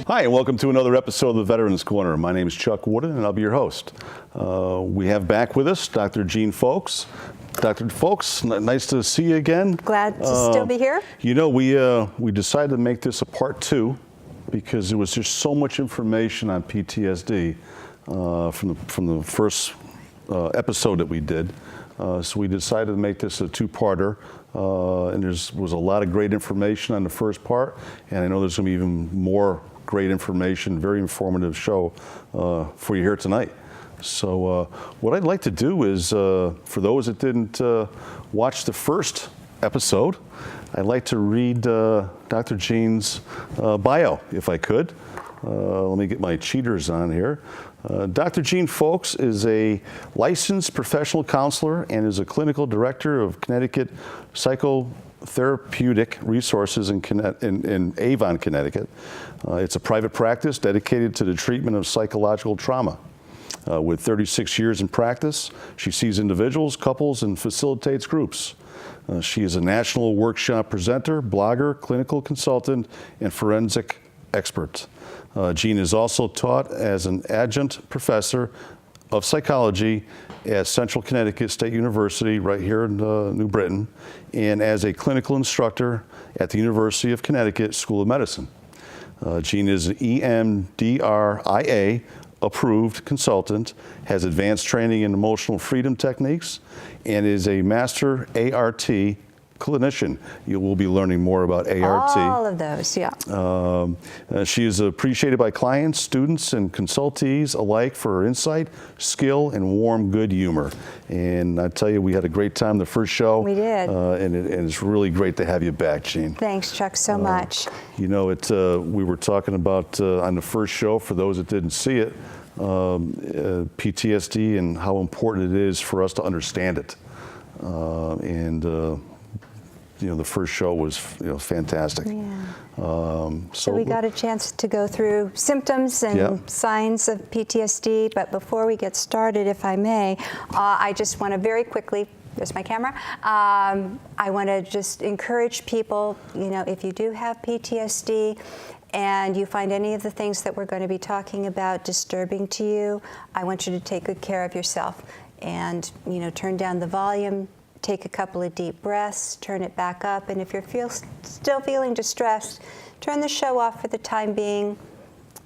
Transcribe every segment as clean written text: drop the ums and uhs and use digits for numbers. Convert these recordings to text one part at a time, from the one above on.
Hi, and welcome to another episode of the Veterans Corner. My name is Chuck Wooden, and I'll be your host. We have back with us Dr. Jeanne Folks. Dr. Folks, nice to see you again. Glad to still be here. You know, we decided to make this a part 2 because there was just so much information on PTSD from the first episode that we did. So we decided to make this a 2-parter. And there was a lot of great information on the first part, and I know there's going to be even more great information, very informative show for you here tonight. So what I'd like to do is, for those that didn't watch the first episode, I'd like to read Dr. Jeanne's bio, if I could. Let me get my cheaters on here. Dr. Jeanne Folks is a licensed professional counselor and is a clinical director of Connecticut Psychotherapeutic Resources in Avon, Connecticut. It's a private practice dedicated to the treatment of psychological trauma. With 36 years in practice, she sees individuals, couples, and facilitates groups. She is a national workshop presenter, blogger, clinical consultant, and forensic expert. Jeanne is also taught as an adjunct professor of psychology at Central Connecticut State University right here in New Britain, and as a clinical instructor at the University of Connecticut School of Medicine. Jeanne is an EMDRIA approved consultant, has advanced training in emotional freedom techniques, and is a master ART clinician. You will be learning more about ART. All of those, yeah. She is appreciated by clients, students, and consultees alike for her insight, skill, and warm, good humor. And I tell you, we had a great time the first show. We did. And it's really great to have you back, Jeanne. Thanks, Chuck, so much. You know, we were talking about on the first show, for those that didn't see it, PTSD and how important it is for us to understand it. You know, the first show was, fantastic. Yeah. So we got a chance to go through symptoms and signs of PTSD, but before we get started, if I may, I just want to very quickly, there's my camera, I want to just encourage people, if you do have PTSD and you find any of the things that we're going to be talking about disturbing to you, I want you to take good care of yourself and, turn down the volume, take a couple of deep breaths, turn it back up, and if you're still feeling distressed, turn the show off for the time being,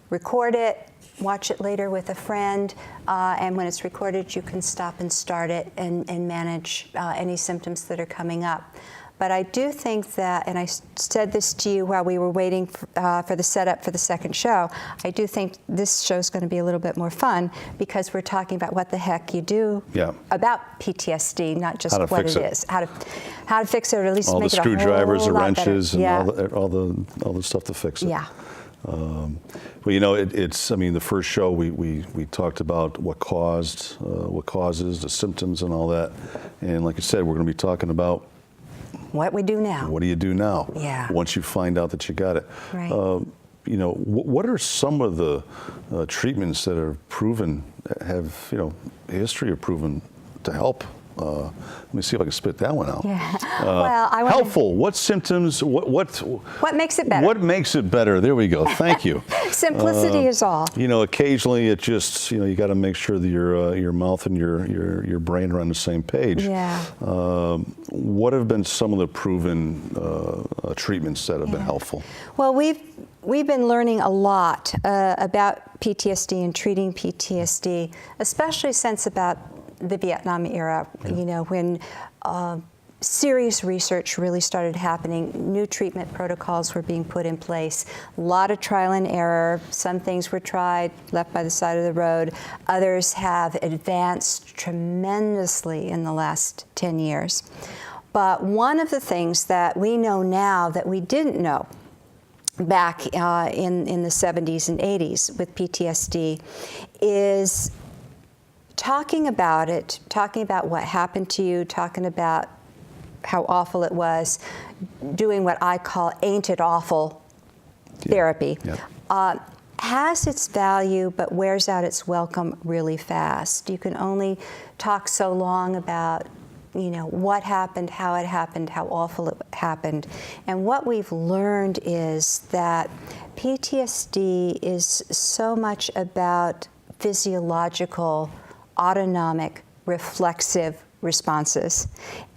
record it, watch it later with a friend, and when it's recorded, you can stop and start it and manage any symptoms that are coming up. But I do think that, and I said this to you while we were waiting for the setup for the second show, I do think this show's going to be a little bit more fun because we're talking about what the heck you do about PTSD, not just what it is. How to fix it, or at least all make the it a screwdrivers, the whole lot wrenches, better. and all the stuff to fix it. Yeah. Well, it's. I mean, the first show we talked about what causes the symptoms and all that, and like I said, we're going to be talking about what we do now. What do you do now? Yeah. Once you find out that you got it. Right. What are some of the treatments that are proven, have, history of proven to help? Let me see if I can spit that one out. Yeah. Helpful. What symptoms? What makes it better? What makes it better? There we go. Thank you. Simplicity is all. Occasionally it just you got to make sure that your mouth and your brain are on the same page. Yeah. What have been some of the proven treatments that have been helpful? Well, we've been learning a lot about PTSD and treating PTSD, especially since about the Vietnam era, when serious research really started happening. New treatment protocols were being put in place. A lot of trial and error. Some things were tried, left by the side of the road. Others have advanced tremendously in the last 10 years. But one of the things that we know now that we didn't know back in the 70s and 80s with PTSD, is talking about it, talking about what happened to you, talking about how awful it was, doing what I call ain't it awful therapy, has its value but wears out its welcome really fast. You can only talk so long about what happened, how it happened, how awful it happened. And what we've learned is that PTSD is so much about physiological, autonomic, reflexive responses.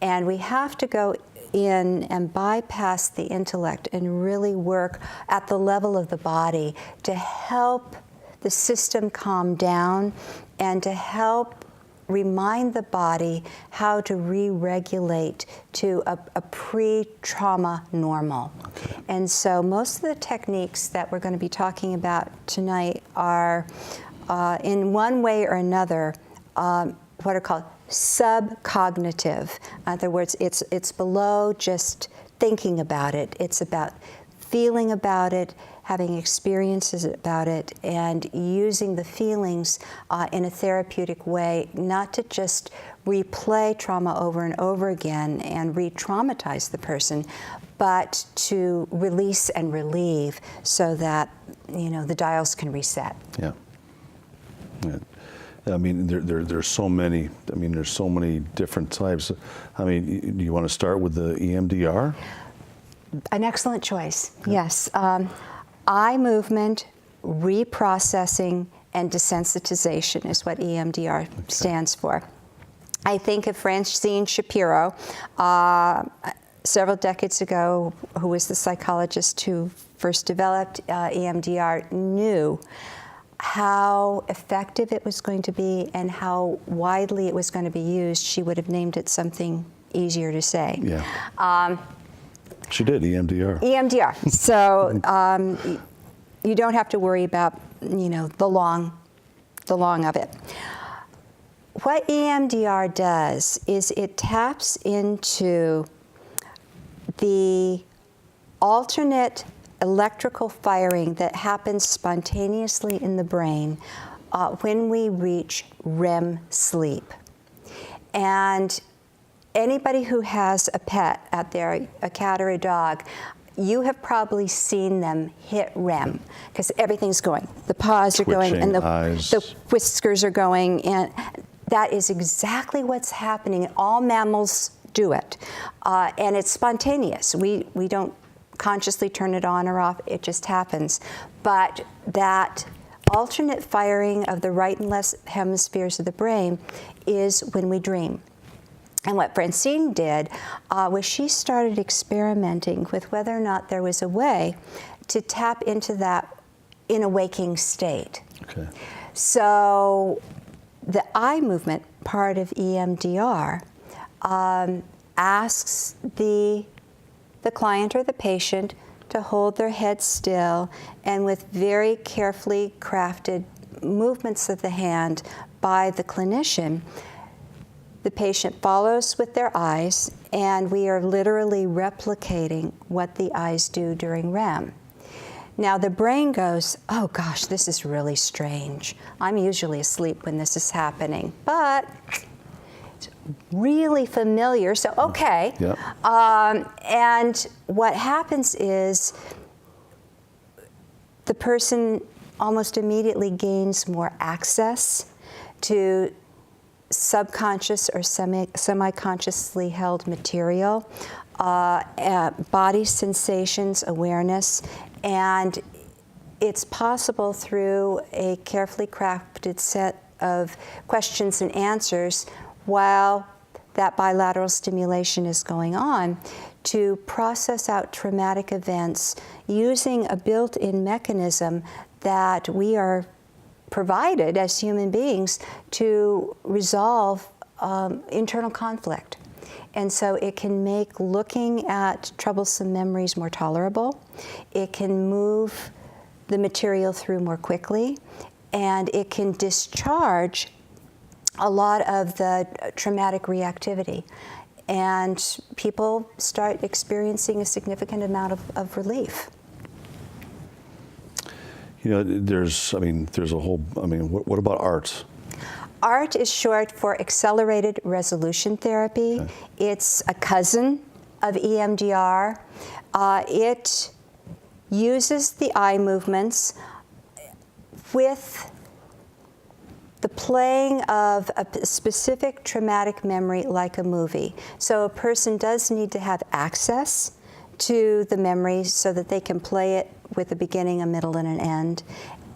And we have to go in and bypass the intellect and really work at the level of the body to help the system calm down and to help remind the body how to re-regulate to a pre-trauma normal. Okay. And so most of the techniques that we're going to be talking about tonight are, in one way or another, what are called subcognitive. In other words, it's below just thinking about it. It's about feeling about it, having experiences about it, and using the feelings in a therapeutic way, not to just replay trauma over and over again and re-traumatize the person, but to release and relieve so that the dials can reset. Yeah. I mean, there's so many. I mean, there's so many different types. I mean, do you want to start with the EMDR? An excellent choice. Yes. Eye movement, reprocessing, and desensitization is what EMDR stands for. I think of Francine Shapiro, several decades ago, who was the psychologist who first developed EMDR, knew how effective it was going to be and how widely it was going to be used. She would have named it something easier to say. Yeah. She did, EMDR. EMDR. So you don't have to worry about, the long of it. What EMDR does is it taps into the alternate electrical firing that happens spontaneously in the brain when we reach REM sleep. And anybody who has a pet out there, a cat or a dog, you have probably seen them hit REM because everything's going. The paws are going and the whiskers are going, and that is exactly what's happening. All mammals do it, and it's spontaneous. We don't consciously turn it on or off, it just happens. But that alternate firing of the right and left hemispheres of the brain is when we dream. And what Francine did was she started experimenting with whether or not there was a way to tap into that in a waking state. Okay. So the eye movement part of EMDR asks the client or the patient to hold their head still, and with very carefully crafted movements of the hand by the clinician, the patient follows with their eyes, and we are literally replicating what the eyes do during REM. Now the brain goes, oh gosh, this is really strange. I'm usually asleep when this is happening, but it's really familiar, so okay. Yep. And what happens is the person almost immediately gains more access to subconscious or semi-consciously held material, body sensations, awareness, and it's possible through a carefully crafted set of questions and answers while that bilateral stimulation is going on to process out traumatic events using a built-in mechanism that we are provided as human beings to resolve internal conflict. And so it can make looking at troublesome memories more tolerable. It can move the material through more quickly, and it can discharge a lot of the traumatic reactivity. And people start experiencing a significant amount of relief. You know, there's a whole, what about art? ART is short for Accelerated Resolution Therapy. Okay. It's a cousin of EMDR. It uses the eye movements with the playing of a specific traumatic memory like a movie. So a person does need to have access to the memory so that they can play it with a beginning, a middle, and an end.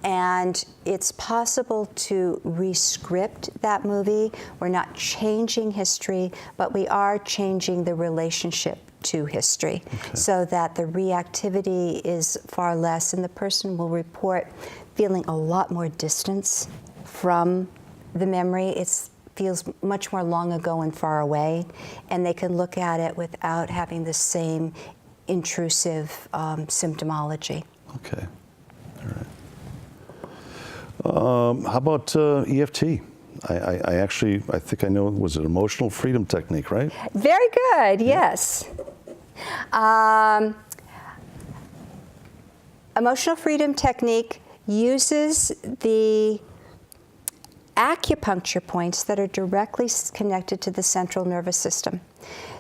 And it's possible to re-script that movie. We're not changing history, but we are changing the relationship to history, so that the reactivity is far less, and the person will report feeling a lot more distance from the memory. It feels much more long ago and far away, and they can look at it without having the same intrusive symptomology. Okay, all right. How about EFT? I think I know, was it emotional freedom technique, right? Very good, yes. Emotional freedom technique uses the acupuncture points that are directly connected to the central nervous system.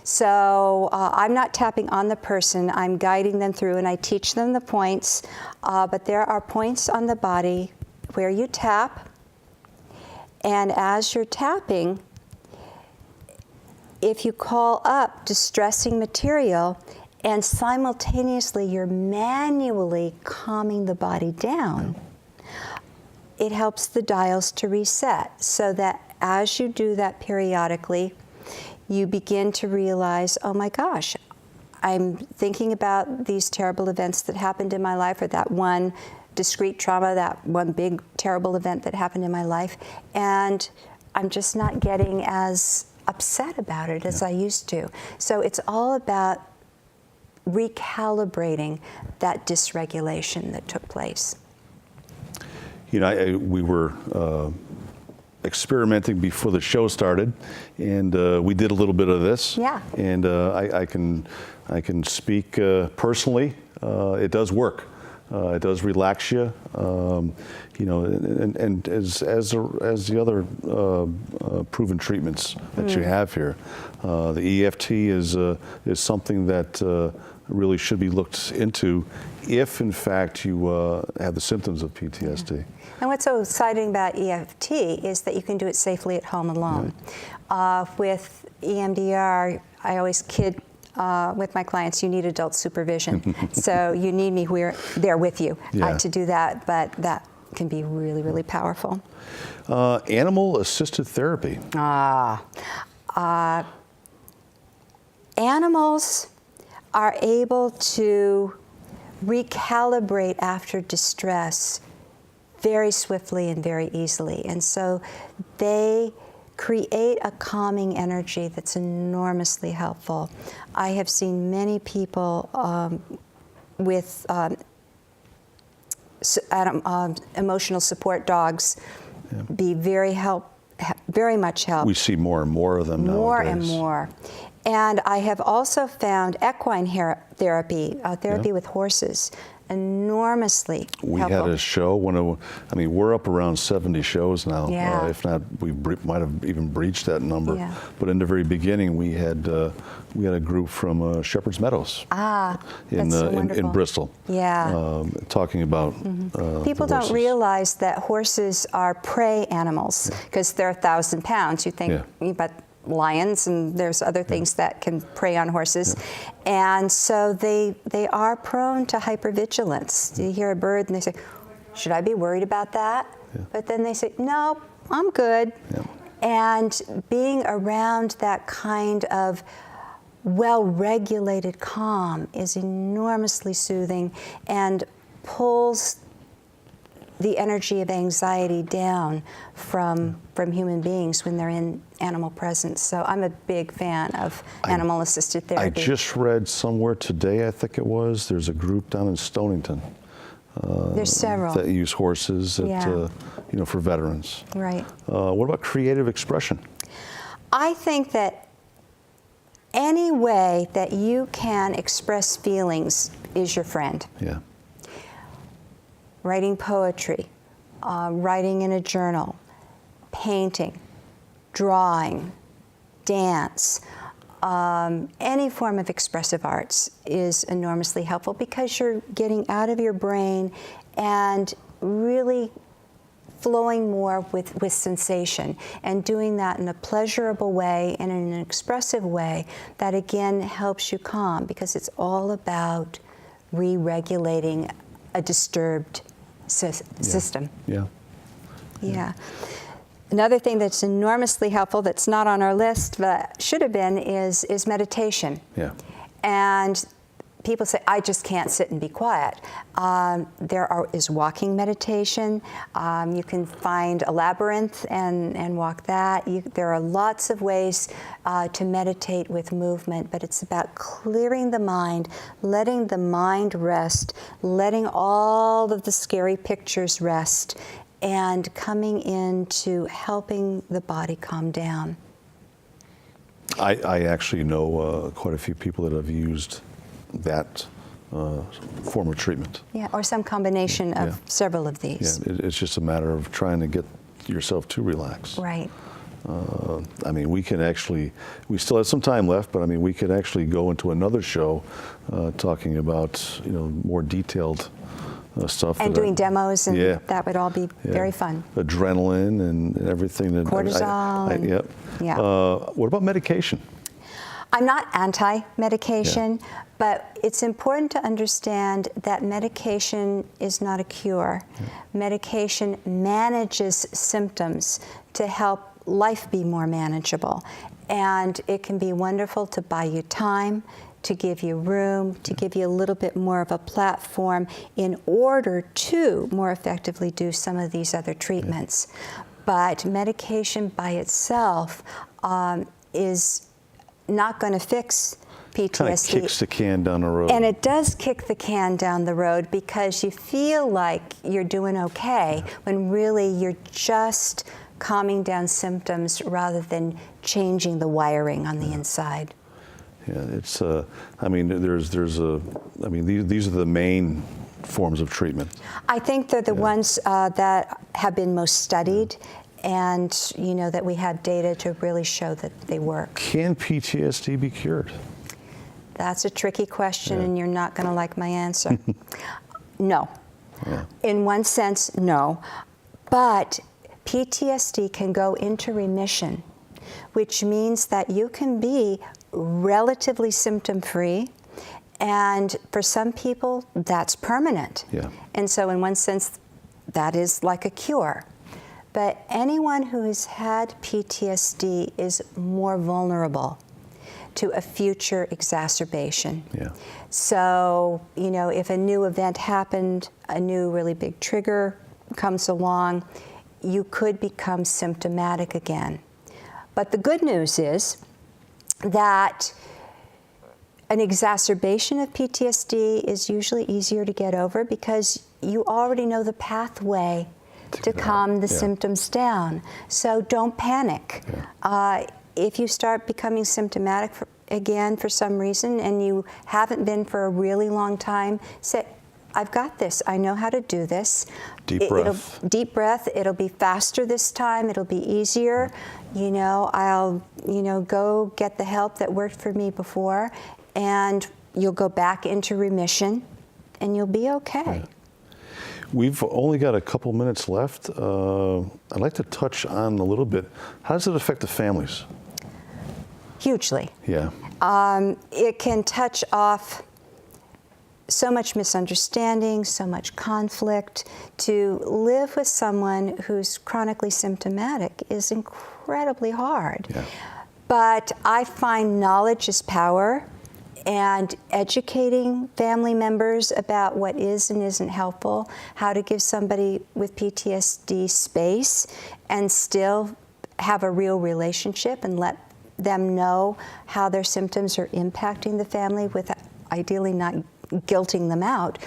So I'm not tapping on the person, I'm guiding them through, and I teach them the points, but there are points on the body where you tap, and as you're tapping, if you call up distressing material and simultaneously you're manually calming the body down, it helps the dials to reset, so that as you do that periodically, you begin to realize, oh my gosh, I'm thinking about these terrible events that happened in my life, or that one discrete trauma, that one big terrible event that happened in my life, and I'm just not getting as upset about it as I used to. So it's all about recalibrating that dysregulation that took place. You know, we were experimenting before the show started, and we did a little bit of this. Yeah. And I can speak personally. It does work. It does relax you. You know, and as the other proven treatments that you have here, the EFT is something that really should be looked into if, in fact, you have the symptoms of PTSD. And what's so exciting about EFT is that you can do it safely at home alone. With EMDR, I always kid with my clients, you need adult supervision. So you need me there with you to do that, but that can be really, really powerful. Animal-assisted therapy. Animals are able to recalibrate after distress very swiftly and very easily. And so they create a calming energy that's enormously helpful. I have seen many people with emotional support dogs be very much helped. We see more and more of them nowadays. More and more. And I have also found equine therapy, therapy with horses, enormously We helpful. had a show, we're up around 70 shows now. Yeah. If not, we might have even breached that number. Yeah. But in the very beginning, we had a group from Shepherd's Meadows in Bristol. Yeah. Talking about People don't realize that horses are prey animals because they're 1,000 pounds. You think about lions, and there's other things that can prey on horses. And so they are prone to hypervigilance. You hear a bird and they say, should I be worried about that? But then they say, no, I'm good. And being around that kind of well-regulated calm is enormously soothing and pulls the energy of anxiety down from human beings when they're in animal presence. So I'm a big fan of animal-assisted therapy. I just read somewhere today, I think it was, there's a group down in Stonington. There's several. That use horses for veterans. Right. What about creative expression? I think that any way that you can express feelings is your friend. Yeah. writing poetry, writing in a journal, painting, drawing, dance, any form of expressive arts is enormously helpful because you're getting out of your brain and really flowing more with sensation, and doing that in a pleasurable way and in an expressive way that again helps you calm, because it's all about re-regulating a disturbed system. Yeah. Yeah. Another thing that's enormously helpful that's not on our list but should have been is meditation. Yeah. And people say, I just can't sit and be quiet. There is walking meditation. You can find a labyrinth and walk that. There are lots of ways to meditate with movement, but it's about clearing the mind, letting the mind rest, letting all of the scary pictures rest, and coming into helping the body calm down. I actually know quite a few people that have used that form of treatment. Yeah, or some combination of several of these. Yeah, it's just a matter of trying to get yourself to relax. Right. I mean, we still have some time left, but I mean, we could actually go into another show talking about, more detailed stuff. And doing demos, and that would all be very fun. Adrenaline and everything. Cortisol. Yep. Yeah. What about medication? I'm not anti-medication, but it's important to understand that medication is not a cure. Medication manages symptoms to help life be more manageable. And it can be wonderful to buy you time, to give you room, to give you a little bit more of a platform in order to more effectively do some of these other treatments. But medication by itself is not going to fix PTSD. Kind of kicks the can down the road. And it does kick the can down the road because you feel like you're doing okay when really you're just calming down symptoms rather than changing the wiring on the inside. Yeah, it's. I mean, these are the main forms of treatment. I think they're the ones that have been most studied, and that we have data to really show that they work. Can PTSD be cured? That's a tricky question, and you're not going to like my answer. No. Yeah. In one sense, no. But PTSD can go into remission, which means that you can be relatively symptom-free, and for some people, that's permanent. Yeah. And so in one sense, that is like a cure. But anyone who has had PTSD is more vulnerable to a future exacerbation. Yeah. So, if a new event happened, a new really big trigger comes along, you could become symptomatic again. But the good news is that an exacerbation of PTSD is usually easier to get over because you already know the pathway to calm the symptoms down. So don't panic. Yeah. If you start becoming symptomatic again for some reason and you haven't been for a really long time, say, I've got this. I know how to do this. Deep breath. Deep breath. It'll be faster this time. It'll be easier. I'll, go get the help that worked for me before, and you'll go back into remission, and you'll be okay. Yeah. We've only got a couple minutes left. I'd like to touch on a little bit. How does it affect the families? Hugely. Yeah. It can touch off so much misunderstanding, so much conflict. To live with someone who's chronically symptomatic is incredibly hard. Yeah. But I find knowledge is power, and educating family members about what is and isn't helpful, how to give somebody with PTSD space and still have a real relationship and let them know how their symptoms are impacting the family with ideally not guilting them out,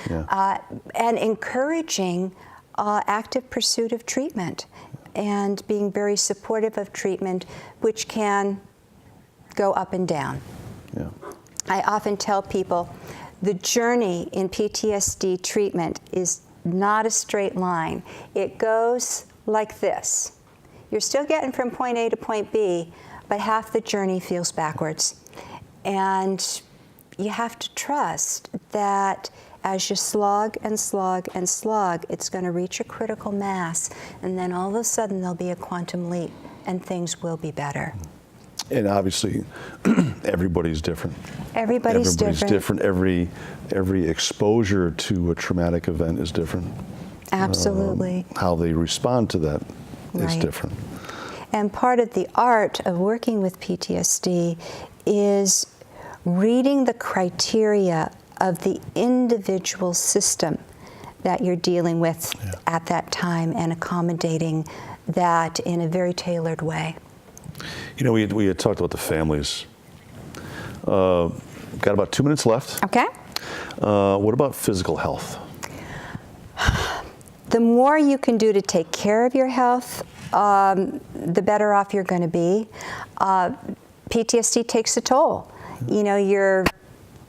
and encouraging active pursuit of treatment and being very supportive of treatment, which can go up and down. Yeah. I often tell people the journey in PTSD treatment is not a straight line. It goes like this. You're still getting from point A to point B, but half the journey feels backwards. And you have to trust that as you slog and slog and slog, it's going to reach a critical mass, and then all of a sudden there'll be a quantum leap, and things will be better. And obviously, everybody's different. Everybody's different. Every exposure to a traumatic event is different. Absolutely. How they respond to that is different. And part of the art of working with PTSD is reading the criteria of the individual system that you're dealing with at that time and accommodating that in a very tailored way. You know, we had talked about the families. Got about 2 minutes left. Okay. What about physical health? The more you can do to take care of your health, the better off you're going to be. PTSD takes a toll. You know, your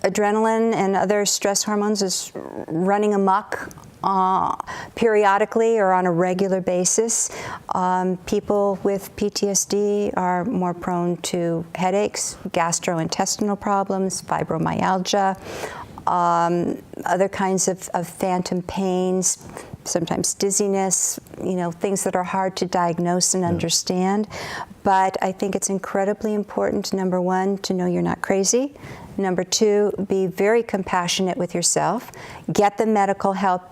adrenaline and other stress hormones is running amok periodically or on a regular basis. People with PTSD are more prone to headaches, gastrointestinal problems, fibromyalgia, other kinds of phantom pains, sometimes dizziness, you know, things that are hard to diagnose and understand. But I think it's incredibly important, number one, to know you're not crazy. Number two, be very compassionate with yourself. Get the medical help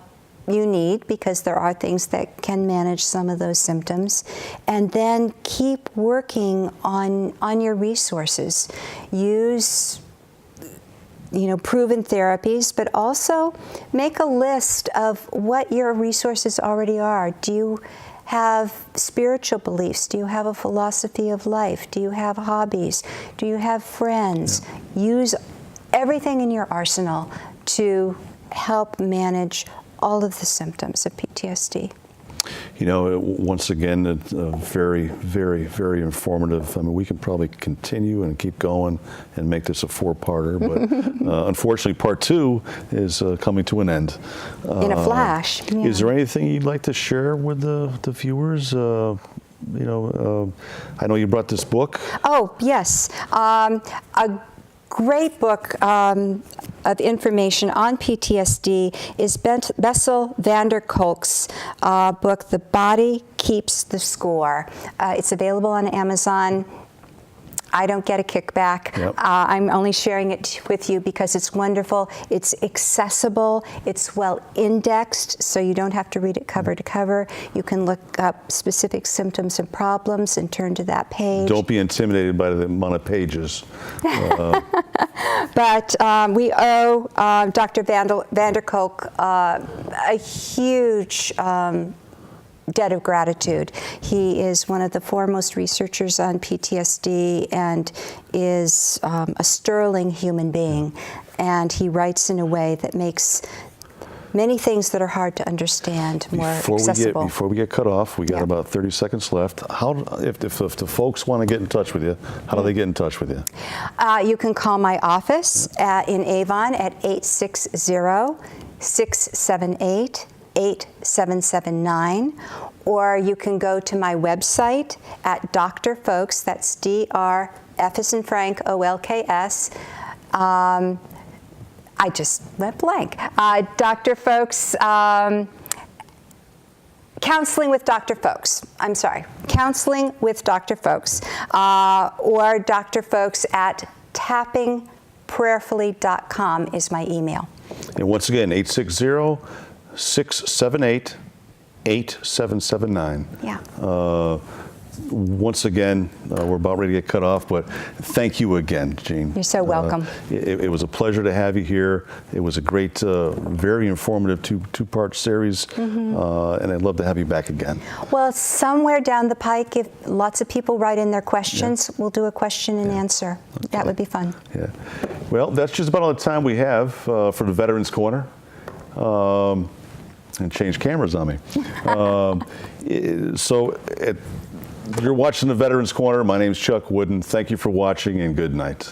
you need, because there are things that can manage some of those symptoms. And then keep working on your resources. Use, you know, proven therapies, but also make a list of what your resources already are. Do you have spiritual beliefs? Do you have a philosophy of life? Do you have hobbies? Do you have friends? Use everything in your arsenal to help manage all of the symptoms of PTSD. You know, once again, it's very, very, very informative. I mean, we can probably continue and keep going and make this a four-parter, but unfortunately, part two is coming to an end. In a flash. Yeah. Is there anything you'd like to share with the viewers? You know, I know you brought this book. Oh, yes. A great book of information on PTSD is Bessel van der Kolk's book, The Body Keeps the Score. It's available on Amazon. I don't get a kickback. Yep. I'm only sharing it with you because it's wonderful. It's accessible. It's well indexed, so you don't have to read it cover to cover. You can look up specific symptoms and problems and turn to that page. Don't be intimidated by the amount of pages. But we owe Dr. van der Kolk a huge debt of gratitude. He is one of the foremost researchers on PTSD and is a sterling human being. And he writes in a way that makes many things that are hard to understand more accessible. Before we get cut off, we got about 30 seconds left. How, if the folks want to get in touch with you, how do they get in touch with you? You can call my office in Avon at 860-678-8779, or you can go to my website at Dr. Folks, that's D-R, F as in Frank, O-L-K-S. I just went blank. Dr. Folks, Counseling with Dr. Folks. I'm sorry, Counseling with Dr. Folks, or Dr. Folks at tappingprayerfully.com is my email. And once again, 860-678-8779. Yeah. Once again, we're about ready to get cut off, but thank you again, Jeanne. You're so welcome. It was a pleasure to have you here. It was a great, very informative two-part series, and I'd love to have you back again. Well, somewhere down the pike, if lots of people write in their questions, we'll do a question and answer. Okay. That would be fun. Yeah. Well, that's just about all the time we have for the Veterans Corner. And change cameras on me. You're watching the Veterans Corner. My name's Chuck Wooden. Thank you for watching, and good night.